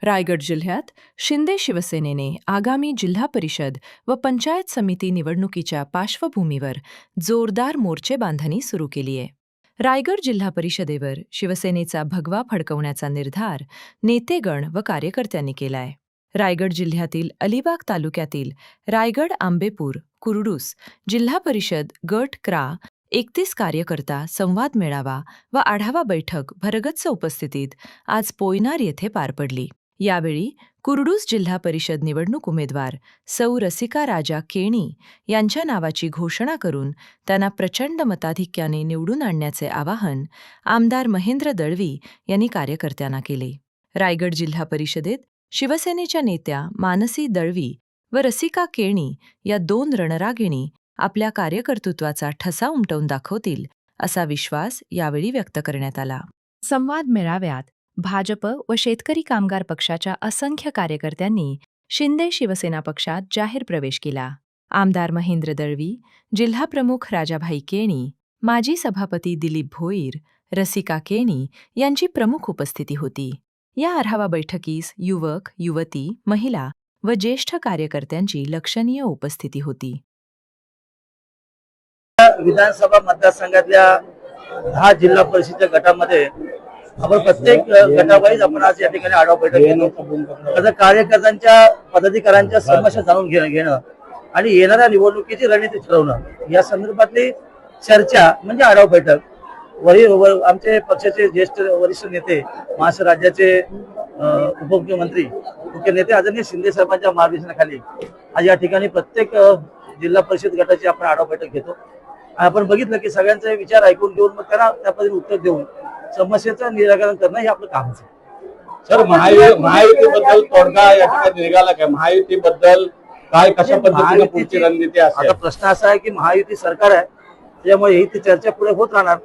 रायगड जिल्ह्यात शिंदे शिवसेनेने आगामी जिल्हा परिषद व पंचायत समिती निवडणुकीच्या पार्श्वभूमीवर जोरदार मोर्चे बांधणी सुरू केली आहे. रायगड जिल्हा परिषदेवर शिवसेनेचा भगवा फडकवण्याचा निर्धार नेतेगण व कार्यकर्त्यांनी केलाय. रायगड जिल्ह्यातील अलिबाग तालुक्यातील रायगड आंबेपूर कुरडूस जिल्हा परिषद गट क्रा 31 कार्यकर्ता संवाद मेळावा व आढावा बैठक भरगच्च उपस्थितीत आज पोयनार येथे पार पडली. यावेळी कुरडूस जिल्हा परिषद निवडणूक उमेदवार सौ रसिका राजा केणी यांच्या नावाची घोषणा करून त्यांना प्रचंड मताधिक्याने निवडून आणण्याचे आवाहन आमदार महेंद्र दळवी यांनी कार्यकर्त्यांना केले. रायगड जिल्हा परिषदेत शिवसेनेच्या नेत्या मानसी दळवी व रसिका केणी या 2 रणरागिणी आपल्या कार्यकर्तृत्वाचा ठसा उमटवून दाखवतील असा विश्वास यावेळी व्यक्त करण्यात आला. संवाद मेळाव्यात भाजप व शेतकरी कामगार पक्षाच्या असंख्य कार्यकर्त्यांनी शिंदे शिवसेना पक्षात जाहीर प्रवेश केला. आमदार महेंद्र दळवी, जिल्हाप्रमुख राजाभाई केणी, माजी सभापती दिलीप भोईर, रसिका केणी यांची प्रमुख उपस्थिती होती. या आढावा बैठकीस युवक, युवती, महिला व ज्येष्ठ कार्यकर्त्यांची लक्षणीय उपस्थिती होती. विधानसभा मतदारसंघातल्या 10 जिल्हा परिषदेच्या गटामध्ये आपण प्रत्येक गटावाईज आपण आज या ठिकाणी आढावा बैठक घेतो. कार्यकर्त्यांच्या पदाधिकाऱ्यांच्या समस्या जाणून घेणं आणि येणाऱ्या निवडणुकीची रणनीती ठरवणं या संदर्भातली चर्चा म्हणजे आढावा बैठक. आमचे पक्षाचे ज्येष्ठ वरिष्ठ नेते, महाराष्ट्र राज्याचे उपमुख्यमंत्री, मुख्य नेते आदरणीय शिंदे साहेबांच्या मार्गदर्शनाखाली आज या ठिकाणी प्रत्येक जिल्हा परिषद गटाची आपण आढावा बैठक घेतो. आपण बघितलं की सगळ्यांचे विचार ऐकून घेऊन मग त्यांना त्या पद्धतीने उत्तर देऊन समस्येचं निराकरण करणं हे आपलं कामच आहे. सर, महायुतीबद्दल तोडगा या ठिकाणी निघाला काय? महायुतीबद्दल काय, कशा पद्धतीने पुढची रणनीती असेल? आता प्रश्न असा आहे की महायुती सरकार आहे, त्यामुळे ही चर्चा पुढे होत राहणार.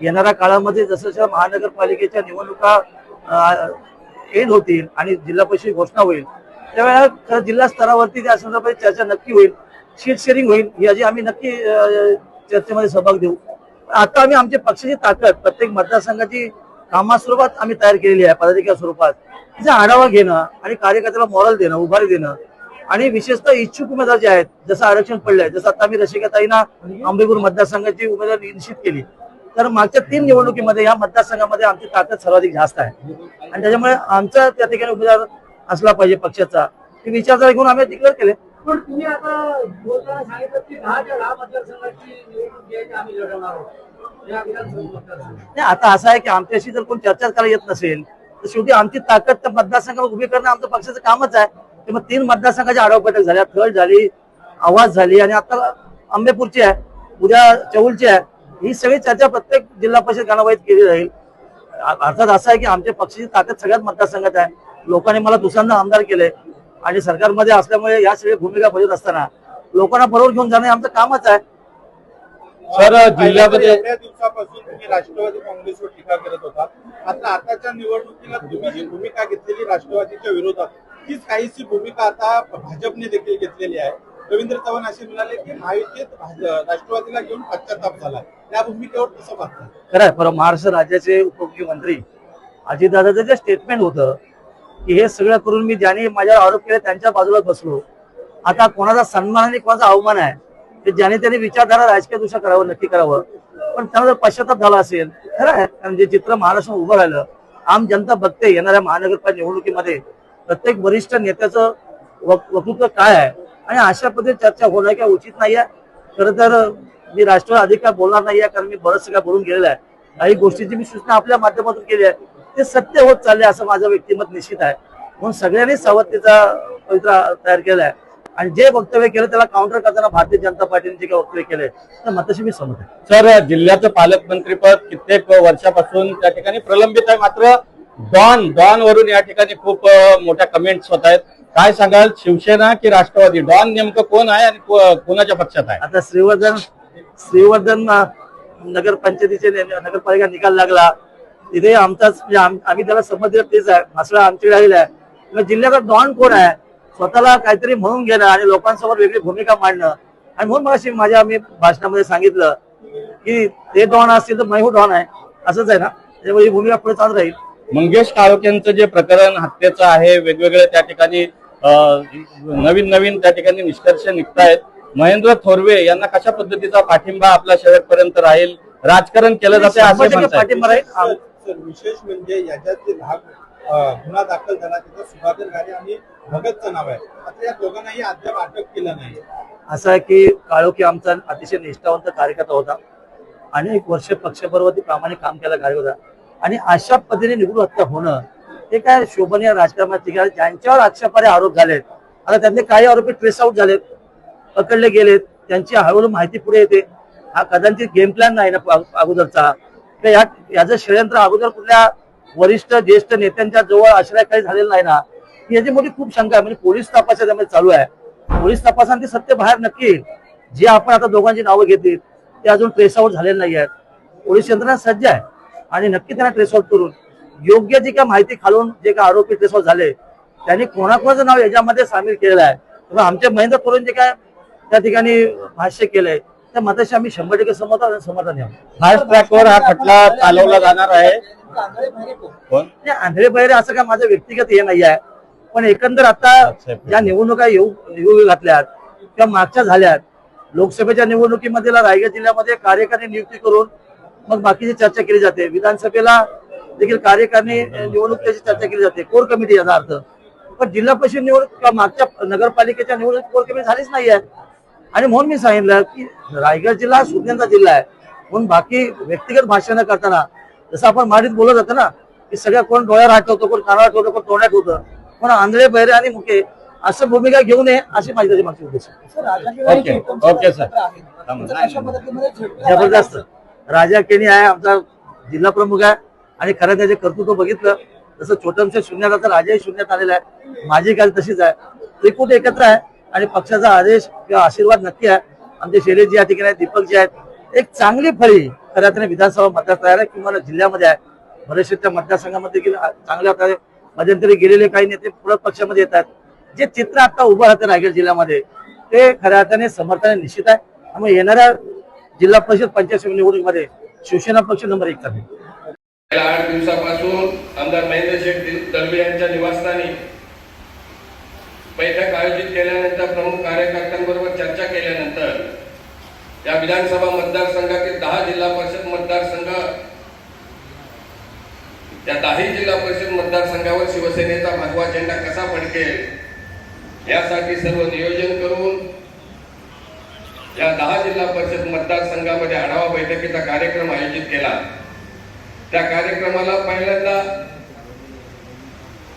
येणाऱ्या काळामध्ये जसं महानगरपालिकेच्या निवडणुका एंड होतील आणि जिल्हा परिषद घोषणा होईल त्यावेळेला जिल्हा स्तरावरती त्या संदर्भात चर्चा नक्की होईल, शीट शेअरिंग होईल, याची आम्ही नक्की चर्चेमध्ये सहभाग देऊ. आता आम्ही आमच्या पक्षाची ताकद प्रत्येक मतदारसंघाची कामास्वरूपात आम्ही तयार केलेली आहे. पदाधिकारी स्वरूपात तिचा आढावा घेणं आणि कार्यकर्त्याला मॉरल देणं, उभारी देणं आणि विशेषतः इच्छुक उमेदवार जे आहेत, जसं आरक्षण पडलंय, जसं आता आम्ही रसिकाताईंना आंबेपूर मतदारसंघाची उमेदवार निश्चित केली, तर मागच्या 3 निवडणुकीमध्ये या मतदारसंघामध्ये आमची ताकद सर्वाधिक जास्त आहे आणि त्याच्यामुळे आमचा त्या ठिकाणी उमेदवार असला पाहिजे पक्षाचा, हे विचारधारा घेऊन आम्ही डिक्लेअर केले. पण तुम्ही आता बोलताना सांगितलं की 10 मतदारसंघाची निवडणूक घ्यायची आम्ही लढवणार आहोत. आता असं आहे की आमच्याशी जर कोण चर्चा करायला येत नसेल तर शेवटी आमची ताकद त्या मतदारसंघावर उभी करणं आमचं पक्षाचं कामच आहे. मग 3 मतदारसंघाची आढावा बैठक झाल्या, थळ झाली, आवाज झाली आणि आता आंबेपूरची आहे, उद्या चौलची आहे. ही सगळी चर्चा प्रत्येक जिल्हा परिषद गणावाईत केली जाईल. अर्थात असं आहे की आमच्या पक्षाची ताकद सगळ्यात मतदारसंघात आहे. लोकांनी मला दुसऱ्यांदा आमदार केले आणि सरकारमध्ये असल्यामुळे या सगळ्या भूमिका बजावत असताना लोकांना बरोबर घेऊन जाणं आमचं कामच आहे. सर, जिल्ह्यामध्ये दिवसापासून तुम्ही राष्ट्रवादी काँग्रेसवर टीका करत होता. आता आताच्या निवडणुकीला तुम्ही जी भूमिका घेतलेली राष्ट्रवादीच्या विरोधात, तीच काहीशी भूमिका आता भाजपने देखील घेतलेली आहे. रवींद्र चव्हाण असे म्हणाले की महायुतीत राष्ट्रवादीला घेऊन पश्चाताप झाला. त्या भूमिकेवर कसं पाहता? खरंय, परवा महाराष्ट्र राज्याचे उपमुख्यमंत्री अजितदादाचं जे स्टेटमेंट होतं की हे सगळं करून मी ज्यांनी माझ्यावर आरोप केले त्यांच्या बाजूला बसलो. आता कोणाचा सन्मान आणि कोणाचा अवमान आहे ते ज्याने त्यांनी विचारधारा राजकीय दृष्ट्या करावं, नक्की करावं. पण त्यांना जर पश्चाताप झाला असेल, खरं आहे, कारण जे चित्र महाराष्ट्र उभं राहिलं, आम जनता बघते येणाऱ्या महानगरपालिका निवडणुकीमध्ये प्रत्येक वरिष्ठ नेत्याचं वक्तृत्व काय आहे आणि अशा पद्धतीने चर्चा होणं काय उचित नाहीये. खरं तर मी राष्ट्रवादी अधिकार बोलणार नाहीये, कारण मी बरंच काय बोलून गेलेलं आहे. काही गोष्टीची मी सूचना आपल्या माध्यमातून केली आहे, ते सत्य होत चालले असं माझं व्यक्तिमत निश्चित आहे. म्हणून सगळ्यांनी सावधतेचा पवित्रा तयार केला आहे आणि जे वक्तव्य केलं त्याला काउंटर करताना भारतीय जनता पार्टीने जे काही वक्तव्य केले तर मताशी मी सहमत आहे. सर, जिल्ह्याचं पालकमंत्रीपद कित्येक वर्षापासून त्या ठिकाणी प्रलंबित आहे, मात्र डॉन वरून या ठिकाणी खूप मोठ्या कमेंट्स होत आहेत. काय सांगाल, शिवसेना की राष्ट्रवादी? डॉन नेमकं कोण आहे आणि कोणाच्या पक्षात आहे? आता श्रीवर्धन नगरपंचायतीचे नगरपालिका निकाल लागला, तिथे आमचाच म्हणजे आम्ही त्याला समज दिला तेच आहे, मसळा आमच्याकडे आलेला आहे. मग जिल्ह्याचा डॉन कोण आहे? स्वतःला काहीतरी म्हणून घेणं आणि लोकांसमोर वेगळी भूमिका मांडणं. आणि म्हणून माझ्या मी भाषणामध्ये सांगितलं की ते डॉन असतील तर मैं डॉन आहे, असंच आहे ना. त्यामुळे ही भूमिका पुढे चालत राहील. मंगेश काळोखेंचं जे प्रकरण हत्येचं आहे, वेगवेगळे त्या ठिकाणी नवीन नवीन त्या ठिकाणी निष्कर्ष निघतायत. महेंद्र थोरवे यांना कशा पद्धतीचा पाठिंबा आपल्या शेवटपर्यंत राहील, राजकारण केलं जाते असे 100% म्हणतात. पाठिंबा राहील. सर, विशेष म्हणजे याच्यात जे 10 गुन्हा दाखल झाला त्याचा सुधाकर घारे आणि भगतचं नाव आहे. आता या दोघांनाही अद्याप अटक केलं नाही. असं आहे की काळोखी आमचा अतिशय निष्ठावंत कार्यकर्ता होता. अनेक वर्ष पक्षाबरोबर प्रामाणिक काम केलं कार्यकर्ता आणि अशा पद्धतीने निवडून हत्या होणं हे काय शोभनीय राजकारणात ठिकाणी ज्यांच्यावर आक्षेपार्ह आरोप झालेत. आता त्यातले काही आरोपी ट्रेस आउट झालेत, पकडले गेलेत, त्यांची हळूहळू माहिती पुढे येते. हा कदाचित गेम प्लॅन नाही ना अगोदरचा, याचं षडयंत्र अगोदर कुठल्या वरिष्ठ ज्येष्ठ नेत्यांच्या जवळ आश्रय काही झालेला नाही ना, याची मोठी खूप शंका आहे. म्हणजे पोलीस तपास त्यामध्ये चालू आहे. पोलीस तपासात ते सत्य बाहेर नक्की येईल. जे आपण आता दोघांची नावं घेतली ते अजून ट्रेस आउट झालेले नाही आहेत. पोलीस यंत्रणा सज्ज आहे आणि नक्की त्यांना ट्रेस आउट करून योग्य जी काय माहिती खालून जे काय आरोपी ट्रेस आउट झाले त्यांनी कोणाकोणाचं नाव याच्यामध्ये सामील केलेलं आहे. तेव्हा आमच्या महेंद्र थोरवे जे काय त्या ठिकाणी भाष्य केलंय त्या मताशी आम्ही 100% समर्थन आहे. फास्ट ट्रॅकवर हा खटला चालवला जाणार आहे. कोण? आंधळे बहिरे असं काय माझं व्यक्तिगत हे नाही आहे, पण एकंदर आता ज्या निवडणुका येऊ घातल्यात त्या मागच्या झाल्यात. लोकसभेच्या निवडणुकीमध्ये रायगड जिल्ह्यामध्ये कार्यकारिणी नियुक्ती करून मग बाकीची चर्चा केली जाते. विधानसभेला देखील कार्यकारिणी निवडणुकीची चर्चा केली जाते, कोर कमिटी याचा अर्थ. पण जिल्हा परिषद निवडणूक किंवा मागच्या नगरपालिकेच्या निवडणूक कोर कमिटी झालीच नाही आहे. आणि म्हणून मी सांगितलं की रायगड जिल्हा सुज्ञांचा जिल्हा आहे, म्हणून बाकी व्यक्तिगत भाषण करताना जसं आपण माडीत बोलत होतो ना की सगळ्या कोण डोळ्यावर हात ठेवतो, कोण कानावर ठेवतो, कोण तोंडात ठेवतं, पण आंधळे बहिरे आणि मुके असं भूमिका घेऊ नये अशी माझी त्याची मागची उद्देश आहे. Okay sir. जबरदस्त राजा केनी आहे, आमचा जिल्हा प्रमुख आहे आणि खरं त्याचे कर्तृत्व बघितलं तसं छोटमशा शून्याचा राजाही शून्यात आलेला आहे. माझी काल तशीच आहे. त्रिकूट एकत्र आहे आणि पक्षाचा आदेश किंवा आशीर्वाद नक्की आहे. आमचे शैलेश जी या ठिकाणी आहेत, दीपक जे आहेत, एक चांगली फळी खऱ्या अर्थाने विधानसभा मतदार तयार आहे किंवा जिल्ह्यामध्ये आहे. बरेचशा मतदारसंघामध्ये देखील चांगल्या प्रकारे मध्यंतरी गेलेले काही नेते पुढे पक्षामध्ये येतात. जे चित्र आता उभं राहतं रायगड जिल्ह्यामध्ये ते खऱ्या अर्थाने समर्थने निश्चित आहे. त्यामुळे येणाऱ्या जिल्हा परिषद पंचायत समिती निवडणुकीमध्ये शिवसेना पक्ष नंबर 1 आहे. गेल्या 8 दिवसापासून आमदार महेंद्र शेठ दळवी यांच्या निवासस्थानी बैठक आयोजित केल्यानंतर प्रमुख कार्यकर्त्यांबरोबर चर्चा केल्यानंतर या विधानसभा मतदारसंघातील 10 जिल्हा परिषद मतदारसंघ त्या 10 जिल्हा परिषद मतदारसंघावर शिवसेनेचा भगवा झेंडा कसा फडकेल यासाठी सर्व नियोजन करून या 10 जिल्हा परिषद मतदारसंघामध्ये आढावा बैठकीचा कार्यक्रम आयोजित केला. त्या कार्यक्रमाला पहिल्यांदा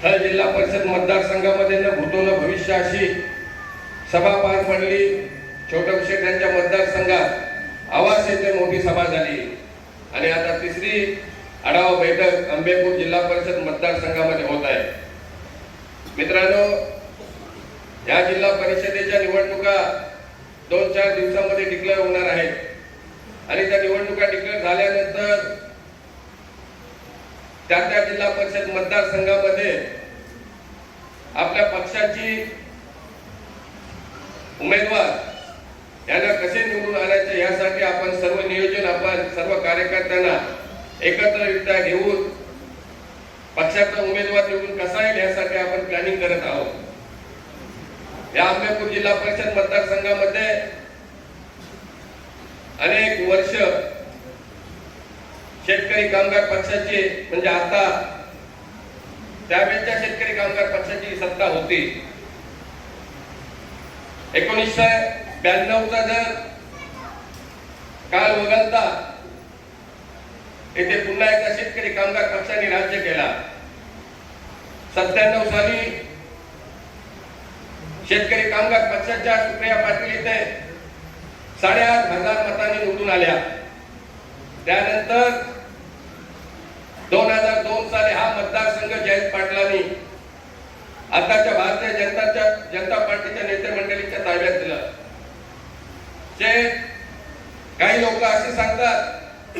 हर जिल्हा परिषद मतदारसंघामध्ये न भूतो न भविष्य अशी सभा पार पडली. छोटम शेठ यांच्या मतदारसंघात आवास येथे मोठी सभा झाली आणि आता तिसरी आढावा बैठक अंबेपूर जिल्हा परिषद मतदारसंघामध्ये होत आहे. मित्रांनो, या जिल्हा परिषदेच्या निवडणुका 2-4 दिवसांमध्ये डिक्लेअर होणार आहेत आणि त्या निवडणुका डिक्लेअर झाल्यानंतर त्या जिल्हा परिषद मतदारसंघामध्ये आपल्या पक्षाची उमेदवार यांना कसे निवडून आणायचे यासाठी आपण सर्व नियोजन आपण सर्व कार्यकर्त्यांना एकत्ररित्या घेऊन पक्षाचा उमेदवार निवडून कसा येईल यासाठी आपण प्लॅनिंग करत आहोत. या अंबेपूर जिल्हा परिषद मतदारसंघामध्ये अनेक वर्ष शेतकरी कामगार पक्षाची म्हणजे आता त्यावेळेच्या शेतकरी कामगार पक्षाची सत्ता होती. 1992चा जर काळ वगळता येथे पुन्हा एकदा शेतकरी कामगार पक्षाने राज्य केला. 97 साली शेतकरी कामगार पक्षाच्या सुप्रिया पाटील इथे 8,500 मतांनी निवडून आल्या. त्यानंतर 2002 साली हा मतदारसंघ जयंत पाटलांनी आताच्या भारतीय जनता पार्टीच्या नेते मंडळीच्या ताब्यात दिलं. काही लोक असे सांगतात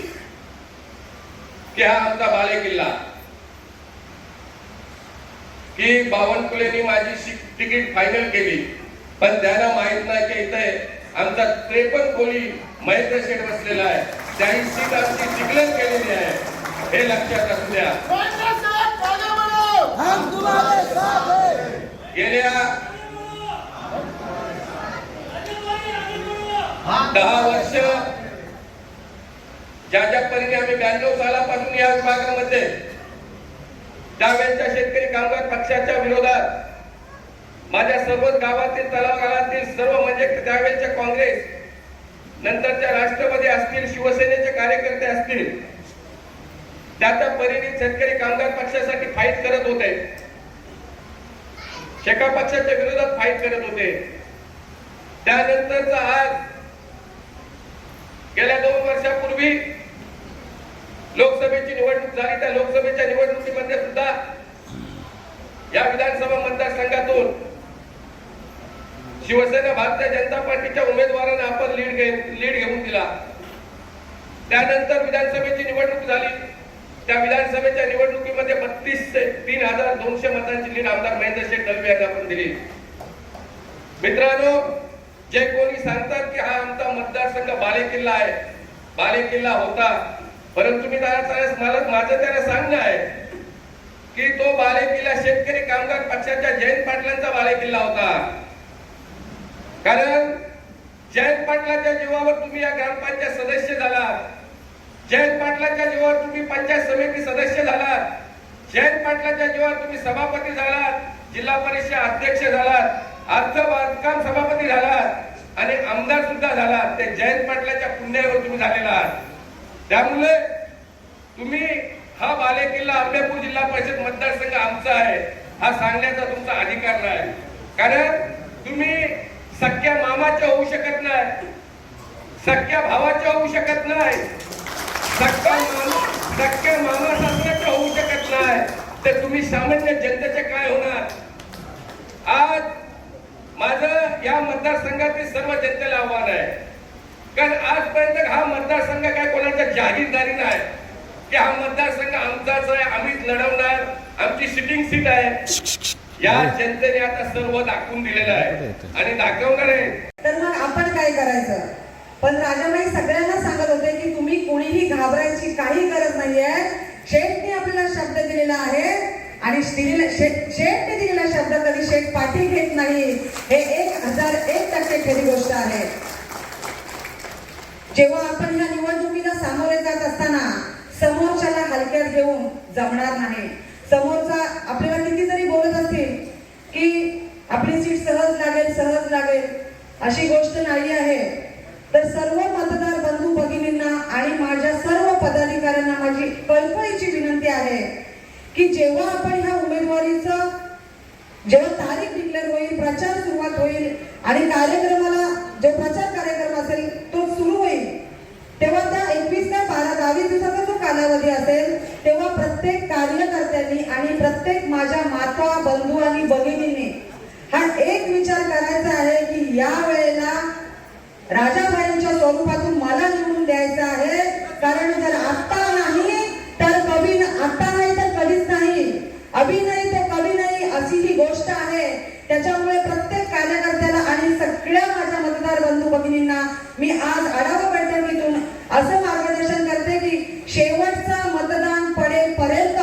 की हा आमचा बालेकिल्ला, की बावनकुळेंनी माझी तिकीट फायनल केली, पण त्यांना माहित नाही की इथे आमचा 53 खोली महेंद्र शेठ बसलेला आहे, त्याही सीट आमची डिक्लेअर केलेली आहे, हे लक्षात असू द्या. गेल्या 10 वर्ष ज्या परीने आम्ही 92 सालापासून या विभागामध्ये त्यावेळेच्या शेतकरी कामगार पक्षाच्या विरोधात माझ्या सर्वच गावातील तलावातील सर्व म्हणजे त्यावेळेच्या काँग्रेस नंतरच्या राष्ट्रवादी असतील शिवसेनेचे कार्यकर्ते असतील त्या परीने शेतकरी कामगार पक्षासाठी फाईट करत होते शेका पक्षाच्या विरोधात फाईट करत होते त्यानंतरचा आज गेल्या 2 वर्षापूर्वी लोकसभेची निवडणूक झाली त्या लोकसभेच्या निवडणुकीमध्ये सुद्धा या विधानसभा मतदारसंघातून शिवसेना भारतीय जनता पार्टीच्या उमेदवारांना आपण लीड घेऊन दिला त्यानंतर विधानसभेची निवडणूक झाली त्या विधानसभेच्या निवडणुकीमध्ये 32 ते 3200 मतांची लीड आमदार महेंद्र शेठ दळवी यांना आपण दिली मित्रांनो जे कोणी सांगतात की हा आमचा मतदारसंघ बालेकिल्ला आहे बालेकिल्ला होता परंतु मी माझं त्याला सांगणं आहे की तो बालेकिल्ला शेतकरी कामगार पक्षाच्या जयंत पाटलांचा बालेकिल्ला होता कारण जयंत पाटलाच्या जीवावर तुम्ही या ग्रामपंचायत सदस्य झालात जयंत पाटलाच्या जीवावर तुम्ही पंचायत समिती सदस्य झालात जयंत पाटलाच्या जीवावर तुम्ही सभापती झालात जिल्हा परिषद अध्यक्ष झालात अर्थ बांधकाम सभापती झालात आणि आमदार सुद्धा झालात ते जयंत पाटलाच्या पुण्यावर तुम्ही झालेला आहात त्यामुळे तुम्ही हा बालेकिल्ला अभ्यापूर जिल्हा परिषद मतदारसंघ आमचा आहे हा सांगण्याचा तुमचा अधिकार नाही कारण तुम्ही सख्या मामाच्या होऊ शकत नाही सख्या भावाच्या होऊ शकत नाही सख्या मामा सासऱ्याच्या होऊ शकत नाही तर तुम्ही सामान्य जनतेचे काय होणार आज माझं या मतदारसंघातील सर्व जनतेला आव्हान आहे कारण आजपर्यंत हा मतदारसंघ काय कोणाचा जाहीरदारी नाही की हा मतदारसंघ आमचाच आहे आम्हीच लढवणार आमची सिटिंग सीट आहे या जनतेने आता सर्व दाखवून दिलेलं आहे आणि दाखवणार आहे तर मग आपण काय करायचं पण राजाबाई सगळ्यांना सांगत होते की तुम्ही कोणीही घाबरायची काही गरज नाहीये शेठने आपल्याला शब्द दिलेला आहे आणि शेठने दिलेला शब्द कधी शेठ पाठी घेत नाही हे 1001% खरी गोष्ट आहे जेव्हा आपण ह्या निवडणुकीला सामोरे जात असताना समोरच्याला हलक्यात घेऊन जमणार नाही समोरचा आपल्याला किती जरी बोलत असतील की आपली सीट सहज लागेल अशी गोष्ट नाही आहे तर सर्व मतदार बंधू भगिनींना आणि माझ्या सर्व पदाधिकाऱ्यांना माझी कळकळीची विनंती आहे की जेव्हा आपण ह्या उमेदवारीचं जेव्हा तारीख डिक्लेअर होईल प्रचार सुरुवात होईल आणि कार्यक्रमाला जो प्रचार कार्यक्रम असेल तो सुरू होईल तेव्हा त्या 21 ते 22 दिवसाचा जो कालावधी असेल तेव्हा प्रत्येक कार्यकर्त्यांनी आणि प्रत्येक माझ्या माता बंधू आणि भगिनींनी हा एक विचार करायचा आहे की या वेळेला राजाबाईंच्या स्वरूपातून मला निवडून द्यायचं आहे कारण जर आता नाही तर कधीच नाही अभि नाही तर कभी नाही अशी ही गोष्ट आहे त्याच्यामुळे प्रत्येक कार्यकर्त्याला आणि सगळ्या माझ्या मतदार बंधू भगिनींना मी आज आढावा बैठकीतून असं मार्गदर्शन करते की शेवटचं मतदान पडेपर्यंत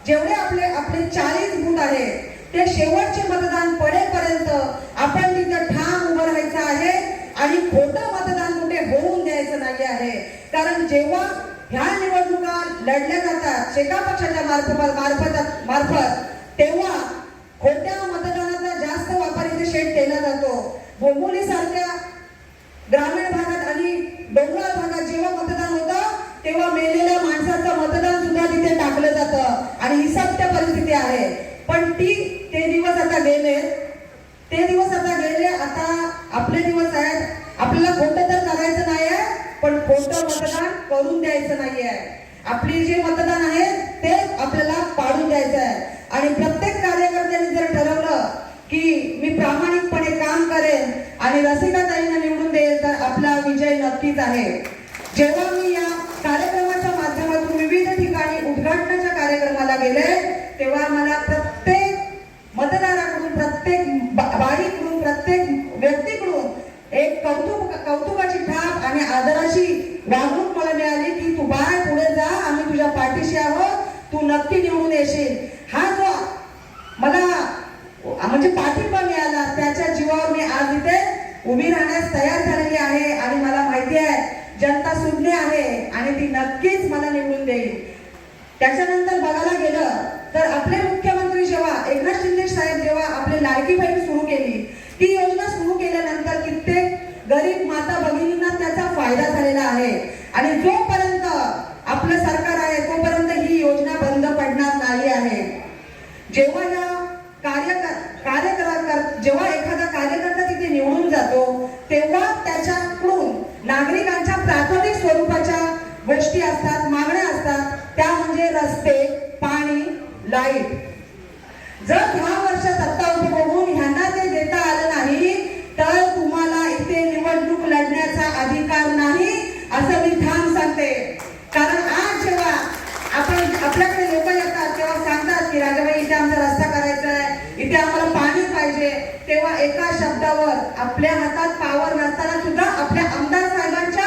जेवढे आपले 40 बूथ आहे ते शेवटचे मतदान पडेपर्यंत आपण तिथं ठाम उभं राहायचं आहे आणि खोटं मतदान कुठे होऊन द्यायचं नाही आहे कारण जेव्हा ह्या निवडणुका लढल्या जातात शेका पक्षाच्या मार्फत तेव्हा खोट्या मतदानाचा जास्त वापर इथे शेठ केला जातो बोंबोली सारख्या ग्रामीण भागात आणि डोंगराळ भागात जेव्हा मतदान होतं तेव्हा मेलेल्या माणसाचं मतदान सुद्धा तिथे टाकलं जातं आणि ही सत्य परिस्थिती आहे पण ते दिवस आता गेले आता आपले दिवस आहेत आपल्याला खोटं तर करायचं नाही आहे पण खोटं मतदान करून द्यायचं नाही आहे आपली जे मतदान आहे ते आपल्याला पाडून द्यायचं आहे आणि प्रत्येक कार्यकर्त्यांनी जर ठरवलं की मी प्रामाणिकपणे काम करेन आणि रसिकाताईंना निवडून देईल तर आपला विजय नक्कीच आहे जेव्हा मी या कार्यक्रमाच्या माध्यमातून विविध ठिकाणी उद्घाटनाच्या कार्यक्रमाला गेले तेव्हा मला प्रत्येक मतदाराकडून प्रत्येक बाईकडून प्रत्येक व्यक्तीकडून एक कौतुकाची थाप आणि आदराची वागणूक मला मिळाली की तू बाळ पुढे जा आम्ही तुझ्या पाठीशी आहोत तू नक्की निवडून येशील हा जो मला म्हणजे पाठिंबा मिळाला, त्याच्या जीवावर मी आज इथे उभी राहण्यास तयार झालेली आहे. आणि मला माहिती आहे जनता सुज्ञ आहे आणि ती नक्कीच मला निवडून देईल. त्याच्यानंतर बघायला गेलं तर आपले मुख्यमंत्री जेव्हा एकनाथ शिंदे साहेब जेव्हा आपली लाडकी बहीण सुरू केली, ती योजना सुरू केल्यानंतर कित्येक गरीब माता भगिनींना त्याचा फायदा झालेला आहे. आणि जोपर्यंत आपलं सरकार आहे तोपर्यंत ही योजना बंद पडणार नाही आहे. जेव्हा जेव्हा एखादा कार्यकर्ता तिथे निवडून जातो तेव्हा त्याच्याकडून नागरिकांच्या प्राथमिक स्वरूपाच्या गोष्टी असतात, मागण्या असतात, त्या म्हणजे रस्ते, पाणी, लाईट. जर 10 वर्ष सत्ता उपभोगून ह्यांना ते देता आलं नाही तर तुम्हाला इथे निवडणूक लढण्याचा अधिकार नाही, असं मी ठाम सांगते. कारण आज जेव्हा आपल्याकडे लोक येतात तेव्हा सांगतात की राजाबाई इथे आमचा रस्ता करायचा आहे, इथे आम्हाला पाणी पाहिजे, तेव्हा एका शब्दावर आपल्या हातात पावर नसताना सुद्धा आपल्या आमदार साहेबांच्या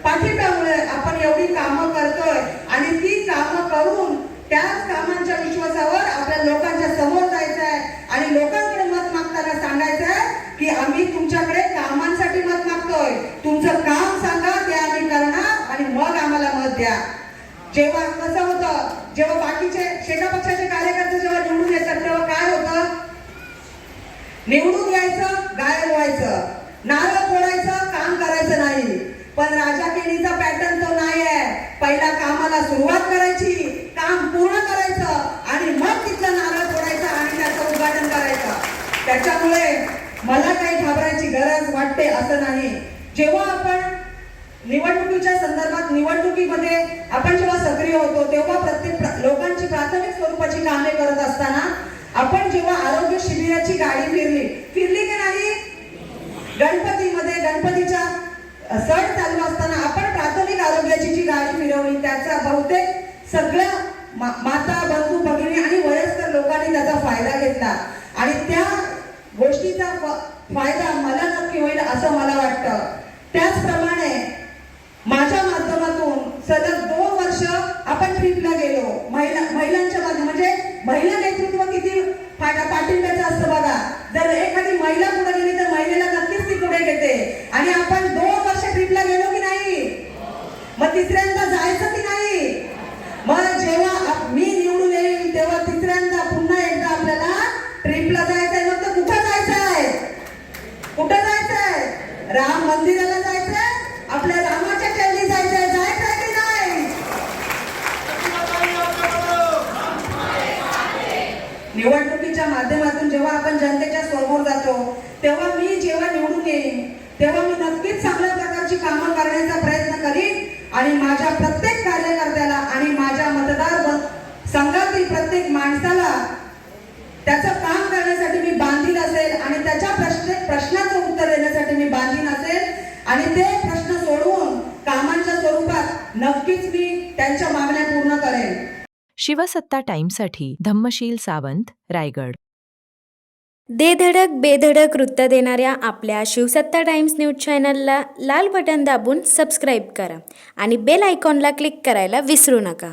पाठिंब्यामुळे आपण एवढी कामं करतोय. आणि ती कामं करून त्याच कामांच्या विश्वासावर आपल्या लोकांच्या समोर जायचं आहे आणि लोकांकडे मत मागताना सांगायचं आहे की आम्ही तुमच्याकडे कामांसाठी मत मागतोय, तुमचं काम सांगा ते आम्ही करणार आणि मग आम्हाला मत द्या. जेव्हा कसं होतं, जेव्हा बाकीचे शेका पक्षाचे कार्यकर्ते जेव्हा निवडून येतात तेव्हा काय होतं, निवडून यायचं, गायब व्हायचं, नारळ फोडायचं, काम करायचं नाही. पण राजा केणीचा पॅटर्न तो नाही आहे. पहिला कामाला सुरुवात करायची, काम पूर्ण करायचं आणि मग तिथलं नारळ फोडायचं आणि त्याचं उद्घाटन करायचं. त्याच्यामुळे मला काही घाबरायची गरज वाटते असं नाही. जेव्हा आपण निवडणुकीच्या संदर्भात निवडणुकीमध्ये आपण जेव्हा सक्रिय होतो तेव्हा प्रत्येक लोकांची प्राथमिक स्वरूपाची कामे करत असताना आपण जेव्हा आरोग्य शिबिराची गाडी फिरली की नाही, गणपतीच्या सण चालू असताना आपण प्राथमिक आरोग्याची जी गाडी फिरवली त्याचा बहुतेक सगळ्या माता, बंधू, भगिनी आणि वयस्कर लोकांनी त्याचा फायदा घेतला. आणि त्या गोष्टीचा फायदा मला नक्की होईल असं मला वाटतं. त्याचप्रमाणे माझ्या माध्यमातून सलग 2 वर्ष आपण ट्रिपला गेलो. महिलांच्या म्हणजे महिला नेतृत्व किती पाठिंब्याचं असतं बघा. जर एखादी महिला पुढे गेली तर महिलेला नक्कीच ती पुढे घेते. आणि आपण 2 वर्ष ट्रिपला गेलो की नाही, मग तिसऱ्यांदा जायचं की नाही. मग जेव्हा मी निवडून येईल तेव्हा तिसऱ्यांदा पुन्हा एकदा आपल्याला ट्रिपला जायचंय. मग तर कुठं जायचंय, कुठं जायचंय, राम मंदिराला जायचंय, आपल्या रामाच्या चरणी जायचंय की नाही. निवडणुकीच्या माध्यमातून जेव्हा आपण जनतेच्या समोर जातो तेव्हा मी जेव्हा निवडून येईन तेव्हा मी नक्कीच चांगल्या प्रकारची कामं करण्याचा प्रयत्न करीन. आणि माझ्या प्रत्येक कार्यकर्त्याला आणि माझ्या मतदार संघातील प्रत्येक माणसाला त्याचं काम करण्यासाठी मी बांधील असेल आणि त्याच्या प्रश्नाचं उत्तर देण्यासाठी मी बांधील असेल. आणि ते प्रश्न सोडवून कामांच्या स्वरूपात नक्कीच मी त्यांच्या मागण्या पूर्ण करेन. शिवसत्ता टाइम्ससाठी धम्मशील सावंत, रायगड. दे धडक बेधडक वृत्त देणाऱ्या आपल्या शिवसत्ता टाइम्स न्यूज चॅनलला लाल बटन दाबून सबस्क्राईब करा आणि बेल आयकॉनला क्लिक करायला विसरू नका.